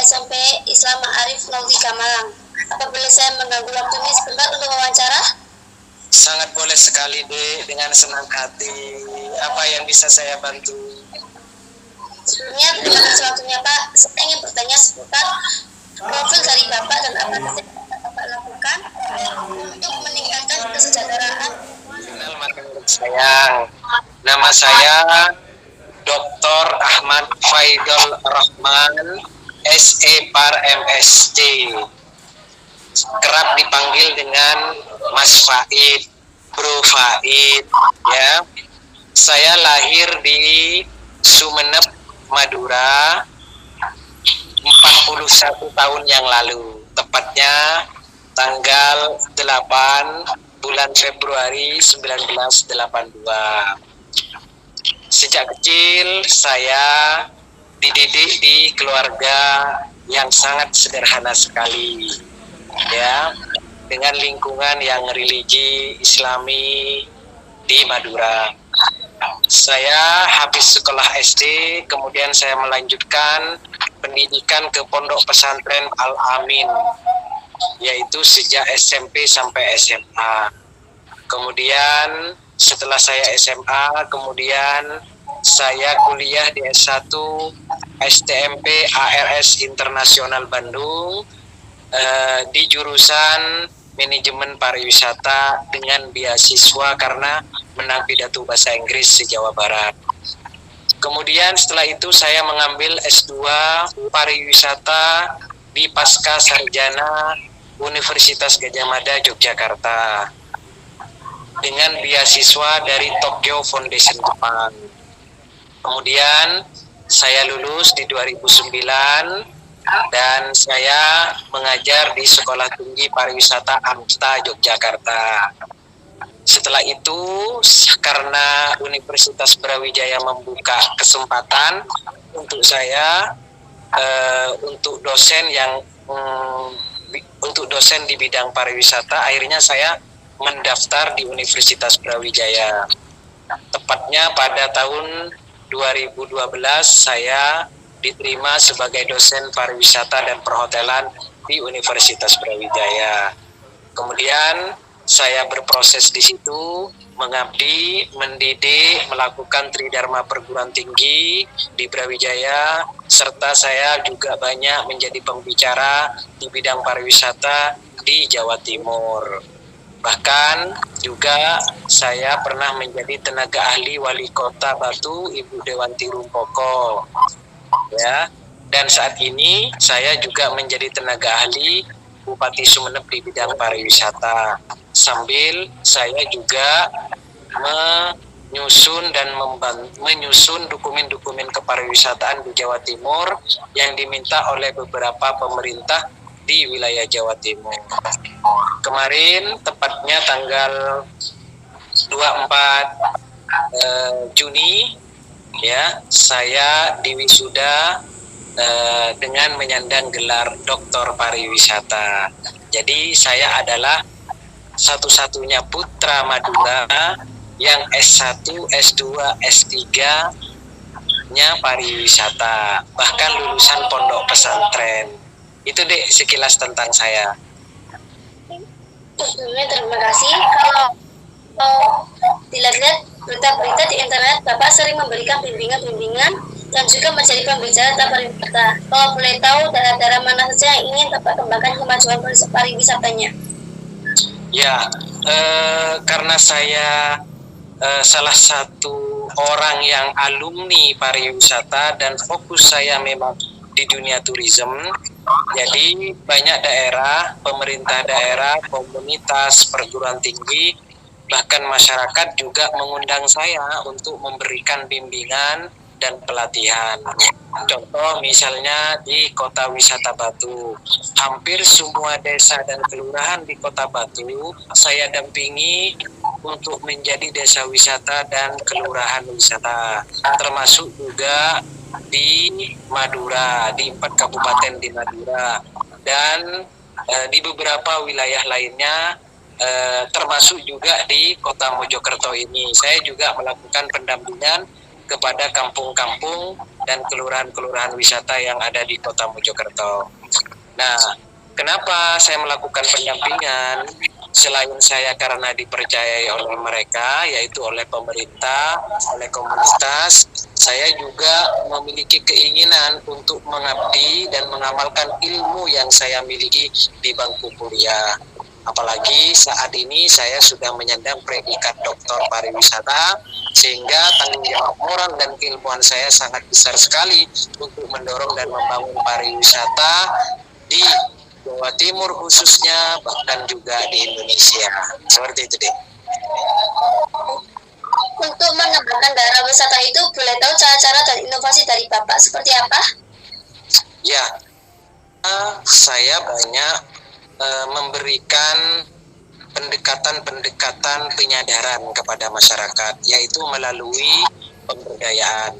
SMP Islam Ma'arif 03 Malang. Apa boleh saya mengganggu waktunya sebentar untuk wawancara? Sangat boleh sekali, Dek, dengan senang hati. Apa yang bisa saya bantu? Sebelumnya, terima kasih waktunya Pak. Saya ingin bertanya seputar profil dari Bapak dan apa saja yang Bapak lakukan untuk meningkatkan kesejahteraan. Kenal maka sayang. Nama saya Dr. Ahmad Faidul Rahman, SE Par MSc. Kerap dipanggil dengan Mas Faid, Bro Faid, ya. Saya lahir di Sumeneb, Madura 41 tahun yang lalu, tepatnya tanggal 8 bulan Februari 1982. Sejak kecil saya dididik di keluarga yang sangat sederhana sekali, ya, dengan lingkungan yang religi Islami di Madura. Saya habis sekolah SD, kemudian saya melanjutkan pendidikan ke Pondok Pesantren Al-Amin, yaitu sejak SMP sampai SMA. Kemudian setelah saya SMA, kemudian saya kuliah di S1 STMP ARS Internasional Bandung di jurusan Manajemen Pariwisata dengan beasiswa karena menang pidato bahasa Inggris se-Jawa Barat. Kemudian setelah itu saya mengambil S2 Pariwisata di Pasca Sarjana Universitas Gadjah Mada Yogyakarta dengan beasiswa dari Tokyo Foundation Jepang. Kemudian saya lulus di 2009 dan saya mengajar di Sekolah Tinggi Pariwisata AMSTA Yogyakarta. Setelah itu, karena Universitas Brawijaya membuka kesempatan untuk saya untuk dosen di bidang pariwisata, akhirnya saya mendaftar di Universitas Brawijaya. Tepatnya pada tahun 2012 saya diterima sebagai dosen pariwisata dan perhotelan di Universitas Brawijaya. Kemudian saya berproses di situ, mengabdi, mendidik, melakukan tridharma perguruan tinggi di Brawijaya, serta saya juga banyak menjadi pembicara di bidang pariwisata di Jawa Timur. Bahkan juga saya pernah menjadi tenaga ahli Wali Kota Batu, Ibu Dewanti Rumpoko, ya. Dan saat ini saya juga menjadi tenaga ahli Bupati Sumeneb di bidang pariwisata. Sambil saya juga menyusun dokumen-dokumen kepariwisataan di Jawa Timur yang diminta oleh beberapa pemerintah di wilayah Jawa Timur. Kemarin tepatnya tanggal 24 Juni ya, saya diwisuda dengan menyandang gelar Doktor Pariwisata. Jadi saya adalah satu-satunya putra Madura yang S1, S2, S3-nya pariwisata, bahkan lulusan pondok pesantren. Itu deh sekilas tentang saya. Sebelumnya terima kasih. Kalau dilihat berita-berita di internet, Bapak sering memberikan bimbingan dan juga menjadi pembicara tentang pariwisata. Kalau boleh tahu daerah-daerah mana saja yang ingin Bapak kembangkan kemajuan pariwisatanya? Ya, karena saya salah satu orang yang alumni pariwisata dan fokus saya memang di dunia tourism. Jadi banyak daerah, pemerintah daerah, komunitas, perguruan tinggi, bahkan masyarakat juga mengundang saya untuk memberikan bimbingan dan pelatihan. Contoh misalnya di Kota Wisata Batu, hampir semua desa dan kelurahan di Kota Batu saya dampingi untuk menjadi desa wisata dan kelurahan wisata, termasuk juga di Madura, di 4 kabupaten di Madura, dan di beberapa wilayah lainnya, termasuk juga di Kota Mojokerto ini. Saya juga melakukan pendampingan kepada kampung-kampung dan kelurahan-kelurahan wisata yang ada di Kota Mojokerto. Nah, kenapa saya melakukan pendampingan? Selain saya karena dipercayai oleh mereka, yaitu oleh pemerintah, oleh komunitas, saya juga memiliki keinginan untuk mengabdi dan mengamalkan ilmu yang saya miliki di bangku kuliah. Apalagi saat ini saya sudah menyandang predikat doktor pariwisata, sehingga tanggung jawab moral dan keilmuan saya sangat besar sekali untuk mendorong dan membangun pariwisata di Jawa Timur khususnya, bahkan juga di Indonesia. Seperti itu deh. Untuk mengembangkan daerah wisata itu, boleh tahu cara-cara dan inovasi dari Bapak seperti apa? Ya, saya banyak memberikan pendekatan-pendekatan penyadaran kepada masyarakat, yaitu melalui pemberdayaan.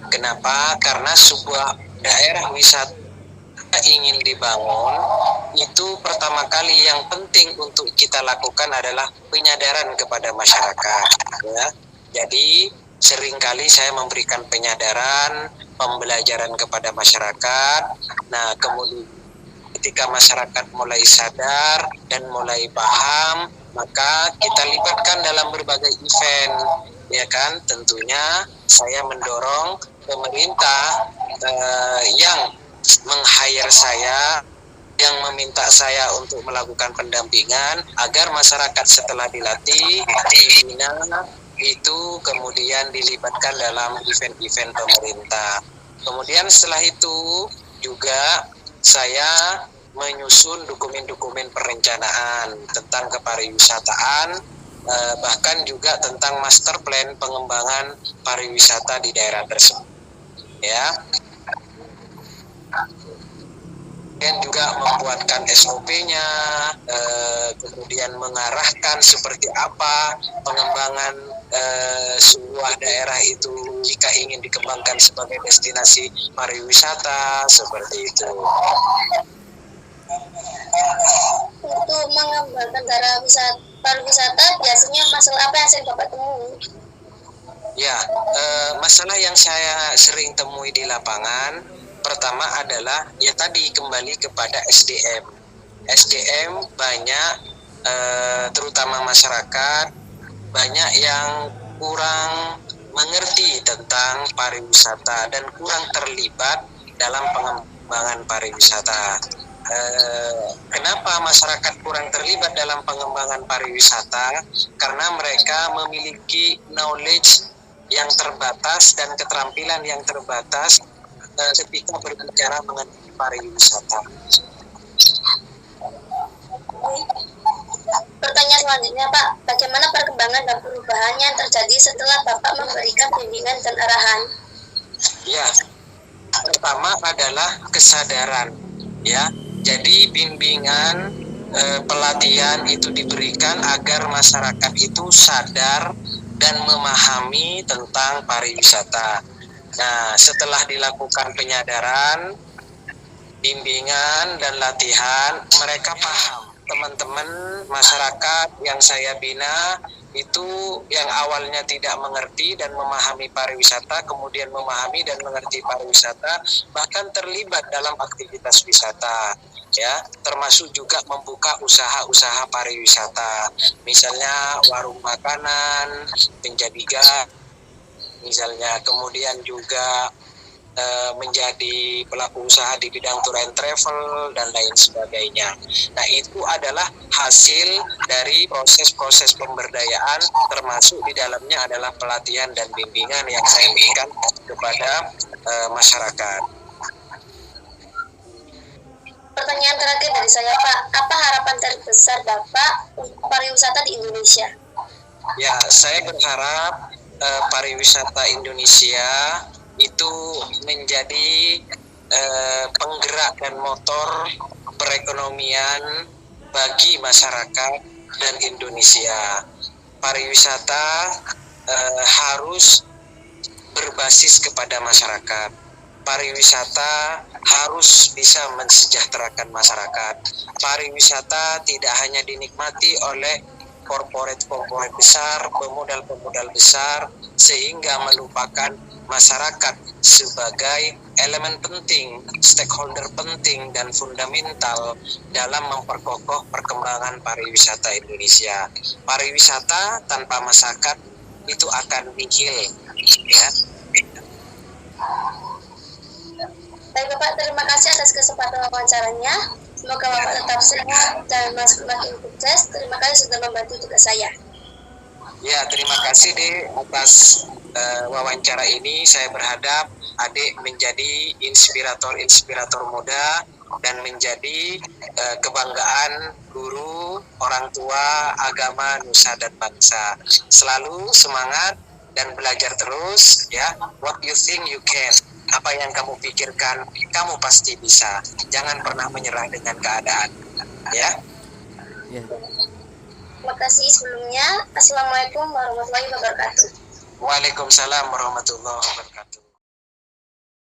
Kenapa? Karena sebuah daerah wisata ingin dibangun, itu pertama kali yang penting untuk kita lakukan adalah penyadaran kepada masyarakat, ya. Jadi seringkali saya memberikan penyadaran, pembelajaran kepada masyarakat. Nah, kemudian ketika masyarakat mulai sadar dan mulai paham, maka kita libatkan dalam berbagai event, ya kan. Tentunya saya mendorong pemerintah yang meng-hire saya, yang meminta saya untuk melakukan pendampingan agar masyarakat setelah dilatih, dibina, itu kemudian dilibatkan dalam event-event pemerintah. Kemudian setelah itu juga saya menyusun dokumen-dokumen perencanaan tentang kepariwisataan, bahkan juga tentang master plan pengembangan pariwisata di daerah tersebut, ya. Dan juga membuatkan SOP-nya, kemudian mengarahkan seperti apa pengembangan sebuah daerah itu jika ingin dikembangkan sebagai destinasi pariwisata, seperti itu. Untuk mengembangkan daerah pariwisata, biasanya masalah apa yang sering Bapak temui? Ya, masalah yang saya sering temui di lapangan, pertama adalah ya tadi kembali kepada SDM. SDM banyak, terutama masyarakat, banyak yang kurang mengerti tentang pariwisata dan kurang terlibat dalam pengembangan pariwisata. Kenapa masyarakat kurang terlibat dalam pengembangan pariwisata? Karena mereka memiliki knowledge yang terbatas dan keterampilan yang terbatas ketika berbicara mengenai pariwisata. Pertanyaan selanjutnya, Pak, bagaimana perkembangan dan perubahan yang terjadi setelah Bapak memberikan bimbingan dan arahan? Ya, pertama adalah kesadaran, ya. Jadi bimbingan, pelatihan itu diberikan agar masyarakat itu sadar dan memahami tentang pariwisata. Nah, setelah dilakukan penyadaran, bimbingan dan latihan, mereka paham. Teman-teman masyarakat yang saya bina itu yang awalnya tidak mengerti dan memahami pariwisata, kemudian memahami dan mengerti pariwisata, bahkan terlibat dalam aktivitas wisata, ya, termasuk juga membuka usaha-usaha pariwisata, misalnya warung makanan, penjadi gas, misalnya, kemudian juga menjadi pelaku usaha di bidang tour and travel dan lain sebagainya. Nah, itu adalah hasil dari proses-proses pemberdayaan, termasuk di dalamnya adalah pelatihan dan bimbingan yang saya berikan kepada masyarakat. Pertanyaan terakhir dari saya, Pak, apa harapan terbesar Bapak untuk pariwisata di Indonesia? Ya, saya berharap pariwisata Indonesia itu menjadi penggerak dan motor perekonomian bagi masyarakat dan Indonesia. Pariwisata harus berbasis kepada masyarakat. Pariwisata harus bisa mensejahterakan masyarakat. Pariwisata tidak hanya dinikmati oleh korporat besar, pemodal besar, sehingga melupakan masyarakat sebagai elemen penting, stakeholder penting dan fundamental dalam memperkokoh perkembangan pariwisata Indonesia. Pariwisata tanpa masyarakat itu akan nihil, ya. Baik Bapak, terima kasih atas kesempatan wawancaranya. Semoga Bapak tetap sehat dan semakin sukses. Terima kasih sudah membantu tugas saya. Ya, terima kasih Dek atas wawancara ini. Saya berharap adik menjadi inspirator muda dan menjadi kebanggaan guru, orang tua, agama, nusa dan bangsa. Selalu semangat dan belajar terus, ya. What you think you can. Apa yang kamu pikirkan, kamu pasti bisa. Jangan pernah menyerah dengan keadaan, ya. Ya. Terima kasih sebelumnya. Assalamualaikum warahmatullahi wabarakatuh. Waalaikumsalam warahmatullahi wabarakatuh.